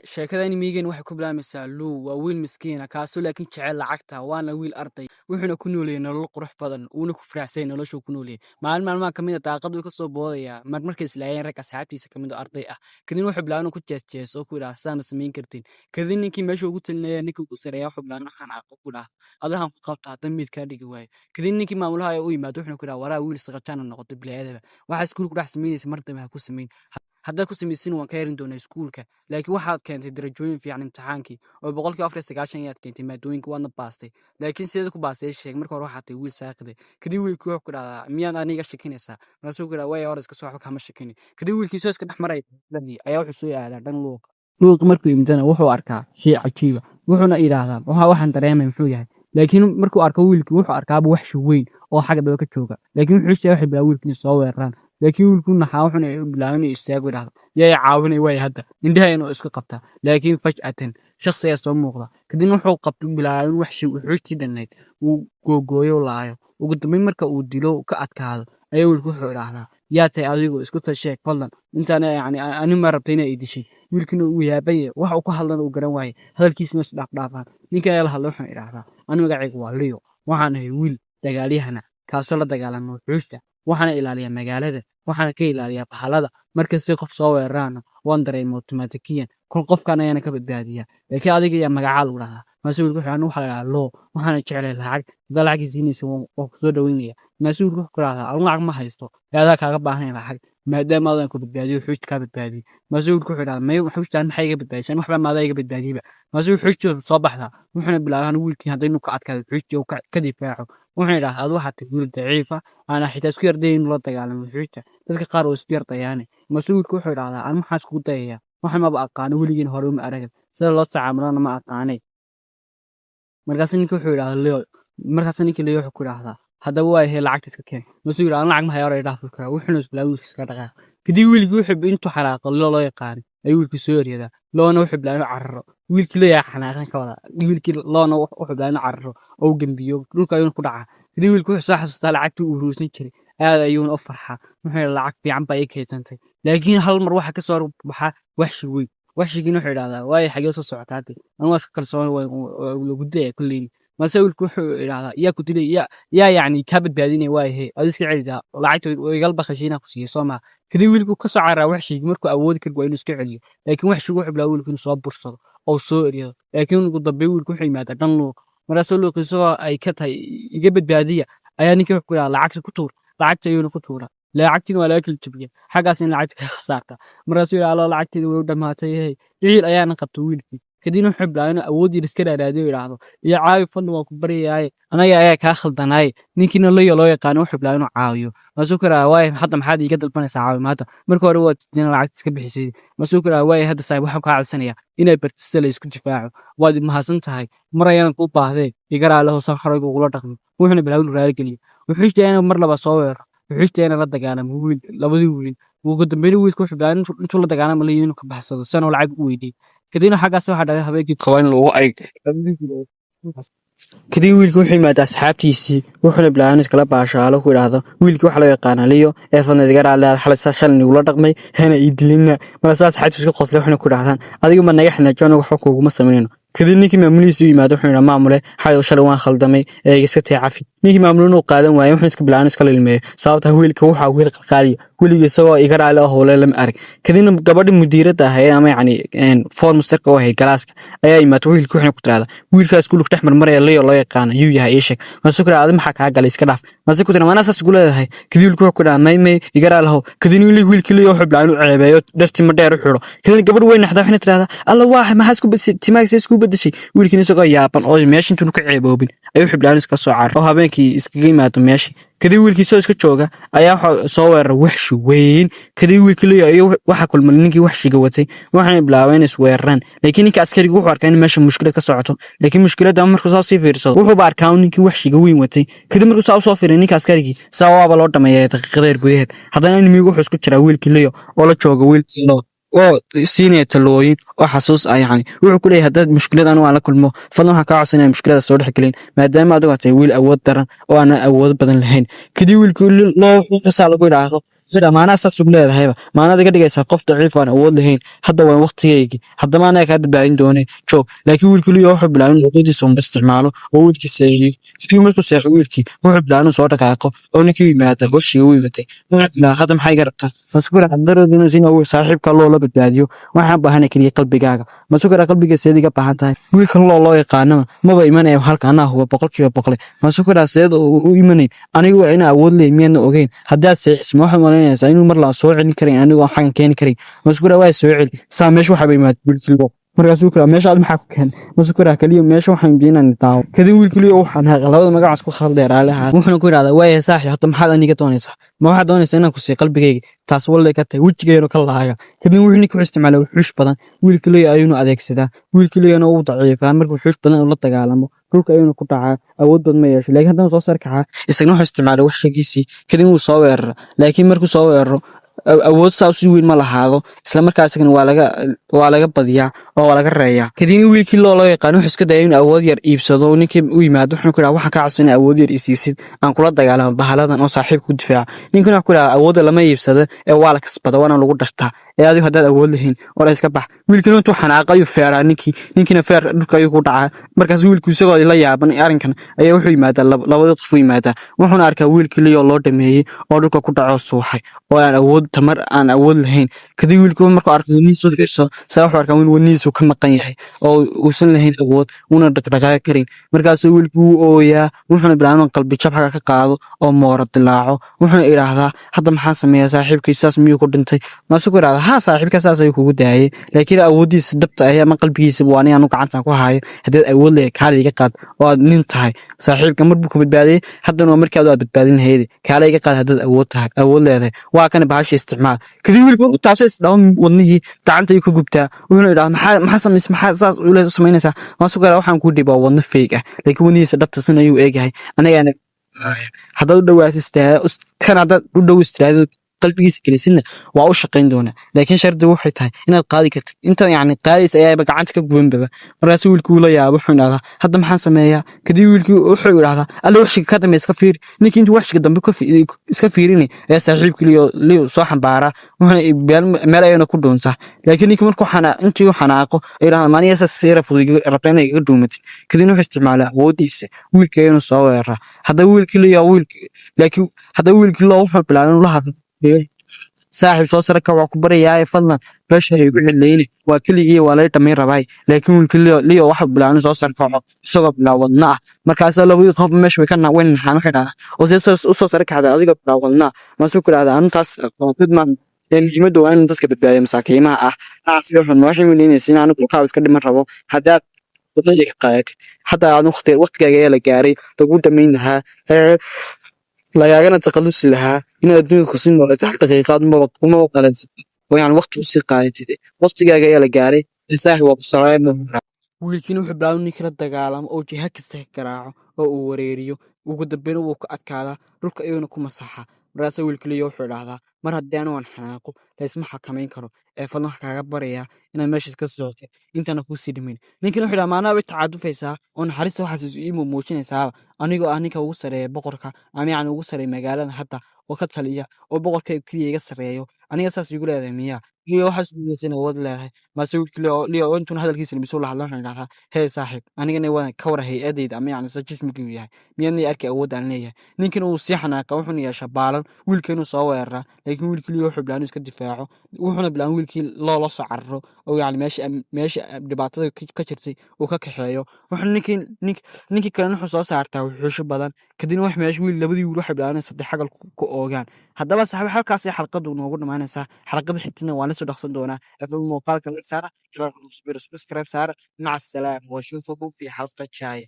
sheekadani miyigan waxay ku bilaabmaysaa Lou waa wiil miskiin ah kaasoo laakiin jecel lacagta waana wiil arday wuxuuna ku noolyahay nolol qurux badan uuna ku faraxsan nolosha ku noolyahay maalmaha kamid ah daaqadu ka soo boodaya markay islaayeen rag asxaabtiisa kamid ah arday ah kadib wuxuu bilaabay ku jeesjeeso ku yiraahdo saama sameyn kartiin kadib ninkii meesha ugu talinaya ninkii ugu sareeya wuxuu bilaabay xanaaqo ku dhaaf adahan ku qabta hadan mid ka dhigi waay kadib ninkii maamulaha u yimaado wuxuu ku yiraahdo waraa wiil saqajaan noqdo bilaadaba waxa iskuul ku dhex sameynaysa martaba ha ku sameyn hadda ku samaysin waan ka herin doonaa iskuulka laakiin waxaad keentay darajooyin fiican imtixaankii oo 490 ayaad keentay maadooyinka waadna baastay laakiin sidoo ku baastay sheeg marka hore waxaad tahay wiil saaqiday kadib wiilkii wuxuu ku dhahdaa miyaan aniga shakinaysaa markaasuu ku dhahdaa way hore iska soo waxba kama shakini kadib wiilkii soo iska dhaxmaray ayaa wuxuu soo aadaa dhan luuq markuu imtana wuxuu arkaa shay cajiib ah wuxuuna yiraahdaa waxaan dareemay muxuu yahay laakiin markuu arko wiilkii wuxuu arkaaba wax weyn oo xagga daba ka jooga laakiin wuxuu sheegay waxa wiilkii soo weeraraan laakiin wiilku naxaa wuxuuna bilaabay inuu istaago yiraahdo yaa caawinay way hadda indhaha inuu iska qabta laakiin faj'atan shakhsiga soo muuqda kadib wuxuu qabtay bilaabay wax wuxuu dhanayd uu googooyo laayo ugu dambeyn marka uu dilo ka adkaado ayuu wiilku wuxuu yiraahdaa yaa tay adigu isku tasheek fadlan intaan ani ma rabtay inay idishay wiilkina uu yaabay wax uu ka hadlana uu garan waayay hadalkiisna is dhaafaan ninka ayaa la hadlay wuxuu yiraahdaa aniga magacaygu waa Leo waxaan ahay wiil dagaalyahana kaasoo la dagaalamo xuushta waxaana ilaaliyaa magaalada waxaana ka ilaaliyaa bahalada markasta qof soo weerarana waan dareemo automatikiyan qofkan ayana ka badbaadiya laakiin adiga ayaa magaca lagu dhahaa mas'uulku waxa la loo waxaana jeclay lacag siinaysa oo ku soo dhaweynaya mas'uulku wuxuu ku raacaa lacag ma haysto yaada kaaga baahan lacag maadaama adan ku badbaadiyo xuush ka badbaadiyo mas'uulku wuxuu raacaa may xuushtan maxay iga badbaadiyaan waxba ma iga badbaadiba mas'uul xuushtu soo baxda wuxuuna bilaabay wiilkii hadaynu ka adkaado xuushtu ka difaaco wuxuu yiraahdaa waxa tahay daciif ah ana xitaa isku yarday inuu la dagaalamo xuushta dadka qaar oo isku yardayaan mas'uulku wuxuu yiraahdaa aan maxaa isku dayaya waxa ma aqaan weligiin hore uma arag sida loo tacaamulana ma aqaanay markaas ninka wuxuu yiraahdaa Leo wuxuu ku yiraahdaa hadaba waa hay lacagta iska keen mas'uul aan lacag ma hayo hore dhaaf ka wuxuu isbilaaway iska dhaqaa kadib wiilkii wuxuu intuu xaraaqo loo yaqaan ayuu wiilkii soo yariyada loona wuxuu bilaabay carro wiilkii la xanaaqan ka wada wiilkii loona wuxuu bilaabay carro oo gambiyo dhulka ayuu ku dhacaa kadib wiilkii wuxuu soo xasuustaa lacagtii uu ruusan jiray aad ayuu u farxaa wuxuu lacag fiican bay kaysantay laakiin hal mar waxa ka soo baxa waxshigina wuxuu yiraahdaa way xagee soo socotaatay aan waska kalsoon lagu dayay kulliin mas'uulku wuxuu yiraahdaa yaa ku dilay yani ka badbaadinay way hay adiska celida lacagta way galba khashiina ku siiyay Soomaa kadib wiilku ka soo caaraa waxshigi markuu awoodi karo inuu iska celiyo laakiin waxshigu wuxuu bilaabay inuu soo bursado oo soo eriyo laakiin ugu dambeyn wiilku wuxuu yimaada dhan luuq markaasoo luuqiisoo ay ka tahay iga badbaadiya ayaa ninkii wuxuu ku yiraahdaa lacagta ku tuur lacagta ayuu ku tuuraa lacagtina waa la kala jabiya xagaas in lacagta ka khasaarta markaasuu yiraahdaa lacagteedu way dhamaatay wiil ayaana qabtay wiilkii kadibna wuxuu bilaabay awoodii iska raadiyo yiraahdo iyo caawi fadlan waa ku baryaay anaga ayaa ka khaldanaay ninkiina loo yaqaan wuxuu bilaabay inuu caawiyo mas'uulka way hadda maxaad iga dalbanaysaa caawimaada marka hore waad in lacagta iska bixisay mas'uulka way hadda saay waxa ka codsanaya inay bartista la isku difaaco waad mahadsan tahay mar ayaan ku baahday igaraalaho soo xaraygu ugu dhaqmo wuxuuna bilaabay raali galiyo wuxuu jeeyay mar laba soo weerar wuxuu la dagaalamo wiil labadii wiil ugu dambeyn wiilku wuxuu bilaabay intuu la dagaalamo leeyahay ka baxsado sano lacag u weydii kadibna xagaas waxa dhagay habeenkii kooban lagu ay kadib wiilku wuxuu yimaadaa asxaabtiisii wuxuuna bilaabay iskala baashaalo ku yiraahdo wiilkii waxa loo yaqaan Leo ee fadnasgaraale xalisa shalay ula dhaqmay hana idilina markaas asxaabtiisu qoslay wuxuuna ku yiraahdaa adigu ma naga xinaajoono wax kuuguma sameeyno kadib ninkii maamulihiisu yimaado wuxuu yiraahdaa maamule xayo shalay waan khaldamay ee iska taacafi ninkii maamuluna qaadan waayay wuxuu iska bilaabay iska ilmeeyo sababta wiilka waxa wiil qalqaaliyo wiilkii isagoo igaraale oo howle lama arag kadibna gabadhii mudiirada ahayd ama form starka oo hay galaaska ayaa yimaado wiilkii wuxuu ku tiraahdaa wiilkaas iskuulka dhex marmaraya Leo loo yaqaan ayuu yahay sheeg mas'uulka aad maxaa ka galay iska dhaaf mas'uulku tana mana saas guleedahay kadib wiilku wuxuu ku dhaamay may igaraalaho kadib wiilkii Leo wuxuu bilaabay inuu ceebeeyo dhartii ma dheer u xiro kadib gabadh weyn naxda waxay tiraahdaa alla waa maxaa isku timaagsi isku bedeshay wiilkii isagoo yaaban oo meesha intuu ka ceeboobin ayuu xiblaan iska soo caar oo habeenkii iskaga yimaado meeshii kadib wiilkii soo iska jooga ayaa soo weerar waxshi weyn kadib wiilkii Leo waxa kulmay ninkii waxshiga watay waxaan bilaabay is weeraraan laakiin ninka askarigu wuxuu arkay in meesha mushkilad ka socoto laakiin mushkiladda markuu soo sii fiirsado wuxuu arkaa ninkii waxshiga weyn watay kadib markuu soo fiiray ninka askarigi sawaaba loo dhameeyay daqiiqadeer gudaheed haddana inuu wuxuu isku jiraa wiilkii Leo oo la jooga wiilkii Leo oo siinay talooyin oo xasuus ah wuxuu ku leeyahay dad mushkilad aan la kulmo fadlan waxa ka codsanaya mushkilada soo dhex galin maadaama adigu tahay wiil awood daran oo aan awood badan lahayn kadib wiilkii Leo wuxuu lagu yiraahdo fira maana saas ugu leedahayba maanada ka dhigaysaa qof daciif aan awood lahayn hadda waan waqtigeygii haddama anaa kaa badbaadin doonay joog laakiin wiilkii liyo wuxuu bilaabay inuu luqadiisa unba isticmaalo oo wiilkii seexiyo kadib markuu seexo wiilkii wuxuu bilaabay inuu soo dhaqaaqo oo ninkii yimaada waqtiga u yimatay wuxuu bilaabay hadda maxay garabtaa masukura xadarood inuu siin uu saaxiibka loola badbaadiyo waxaan baahanay kaliya qalbigaaga masukura qalbiga seediga baahan tahay wiilkan loo yaqaanama maba imanaya halka anaa huba boqolkiiba boqole masukura seed u imanay anigu waa inaa awood leey miyadna ogeyn haddaad seexis ma waxaad malaynaysaa inuu mar la soo celin karin anigoo xagan keeni karin masukura waa soo celi saa meesha waxaa bay imaad wiilkii markaasuu kala meesha aad maxaa ku keen masukura kaliya meesha waxaan jeenan daawo kadib wiilkii waxaan haqaa labada magacaas ku khaldeer aalaha wuxuu ku yiraahdaa waa saaxiib hadda maxaad aniga doonaysaa ma waxaad doonaysaa inaan ku sii qalbigayga taas walay ka tahay wajigayna ka laaga kadib wuxuu ninka isticmaalay wuxuush badan wiilkii ayuuna adeegsadaa wiilkii uu daciifaa markuu wuxuush badan ula dagaalamo dhulka ayuuna ku dhacaa awood badan ma yeesho laakiin haddana soo saar kaca isagna wuxuu isticmaalay wax shagiisii kadib uu soo weeraro laakiin markuu soo weeraro awood saas u weyn ma lahaado isla markaasina waa laga badiyaa oo waa laga reeyaa kadib wiilkii loo yaqaan wuxuu iska dayay inuu awood yar iibsado ninkii u yimaado wuxuu ku yiraahdaa waxaan ka codsanay awood yar isiisid aan kula dagaalamo bahaladan oo saaxiib ku difaaca ninkii wuxuu ku yiraahdaa awoodda lama iibsado ee waa la kasbada waana lagu dhashtaa ee adigu haddaad awood lahayn oo la iska bax wiilkii intuu xanaaqayo feeraa ninkiina feer dhulka ayuu ku dhacaa markaas wiilkii isagoo la yaaban arrinkan ayaa wuxuu yimaadaa labada qof u yimaadaa wuxuuna arkaa wiilkii liyoo loo dhameeyey oo dhulka ku dhaco suuxay oo aan awood tamar aan awood lahayn kadib wiilkii markuu arko wadnihiisu fiirso saa wuxuu arkaa in wadnihiisu ka maqan yahay oo uusan lahayn awood una dhaqdhaqaaqi karin markaasuu wiilkii wuu ooyaa wuxuuna bilaabay inuu qalbi jab xaga ka qaado oo moora dilaaco wuxuuna idhaahdaa hadda maxaa sameeyaa saaxiibkii saas miyuu ku dhintay maase ku idhahdaa haa saaxiibka saas ayuu kugu daayay laakiin awooddiisa dhabta ah ama qalbigiisaba waa aniga anu gacantan ku haayo haddaad awood leeyahay kaala iga qaad oo aad nin tahay saaxiibka mar buu ka badbaadiyey haddana waa markii aad badbaadin lahaydi kaala iga qaad haddaad awood leedahay waa kana bahasha isticmaal kadib wiilku markuu taabsay isdhawan wadnihii gacanta ayuu ka gubtaa wuxuuna idhahdaa maxaa samaysay maxaa saas ule samaynaysaa maase ku idhahdaa waxaan kuu dhibaa wadno feeg ah laakiin wadnihiisa dhabta sin ayuu eegyahay anigaana haddaad u dhow istiraado qalbigiisa gelisidna waa u shaqayn doonaa laakiin shardigu waxay tahay inaad qaadi kartid inta yacni qaadaysa ayaaba gacanta ka gubanbaba markaasuu wiilkii ula yaaba wuxuu idhahdaa hadda maxaan sameeyaa kadib wiilkii wuxuu idhahdaa alla waxshiga ka dambe iska fiiri ninkii intuu waxshiga dambe iska fiirini ayaa saaxiibkii liyo soo xambaaraa wuxuuna meel ayana ku dhuuntaa laakiin ninkii markuu intii u xanaaqo ay idhahdaa maaniga saas seera fudud rabta inay iga dhuumatid kadibna wuxuu isticmaalaa awooddiisa wiilkii ayanu soo weeraraa haddaba wiilkii loo wuxuu bilaabay inuu la hadlo saaxiib soo sare ka waa ku barayaaye fadlan meesha hay igu cidlayne waa keligii waa lay dhammayn rabaay laakiin wiilkii liyo waxa bilaabay soo sare kaco isagoo bilaawadna ah markaasaa labadii qof meesha way naxaan waxay dhahdaa oo u soo sare kacda adigoo bilaawadna maasuu ku dhahdaa arintaas qoofid maan muhiimadda waa in dadka badbaadiya masaakiimaha ah sida wuxuu noo ximilinaysa in anigu kaa iska dhiman rabo haddaad wadnada ka qaadatid hadda aad waqtigaaga ayaa la gaaray lagu dhammayn lahaa lagaagana taqalusi lahaa inaad adduunka kusii noolata hal daqiiqaad uma qalansid oo yani waqti usii qaadatid waqtigaaga ayaa la gaaray saaxib waa ku salaamay wiilkiina wuxuu bilaabay ninkii la dagaalamo oo jiha kasta ka garaaco oo uu wareeriyo ugu dambeyna wuu ka adkaadaa dhulka ayuuna ku masaxaa markaasa wiilkiliyo wuxuu idhahdaa mar haddii anu aan xanaaqo laysma xakamayn karo ee fadlan wax kaaga barayaa inaad meeshaas ka socotid intaana kuusii dhimayn ninkiina wuxuu idhaha maanaa way tacaadufaysaa oo naxariista waxaas ii muujinaysaaba anigoo ah ninka ugu sareeya boqorka ama yacni ugu sareeya magaalada hadda oo ka taliya oo boqorka keliya iga sareeyo aniga saas igu leedahay miyaa liyo waxaas ugulaysan awood leedahay maase wiilkiliyo intuuna hadalkiisa limisu la hadla wuxuu idhahdaa hee saaxiib anigana waa ka wara hay-adayda ama yacni sa jismiguu yahay miyaadnay arkay awood aan leeyahay ninkina uu sii xanaaqa wuxuuna yeeshaa baalan wiilka inuu soo weeraraa laakiin wiilkiliyo wuxuu bilaabay inuu iska difaaco wuxuuna bilaabay wiilkii loola soo cararo oo yacni meesha dhibaatada ka jirtay uu ka kaxeeyo wuxuu ninkii kalena wuxuu soo saartaa wuxuusho badan kadibna labadii wiil waxay bilaabeen saddex xagal ku oogaan haddaba saaxiib halkaas ay xalqadu noogu dhamaanaysaa xalqada xigtina waan la soo dhaqsan doonaa fm muuqaalka like saara subscribe saara maca asalaam wa shuufakum fi xalqa jaaya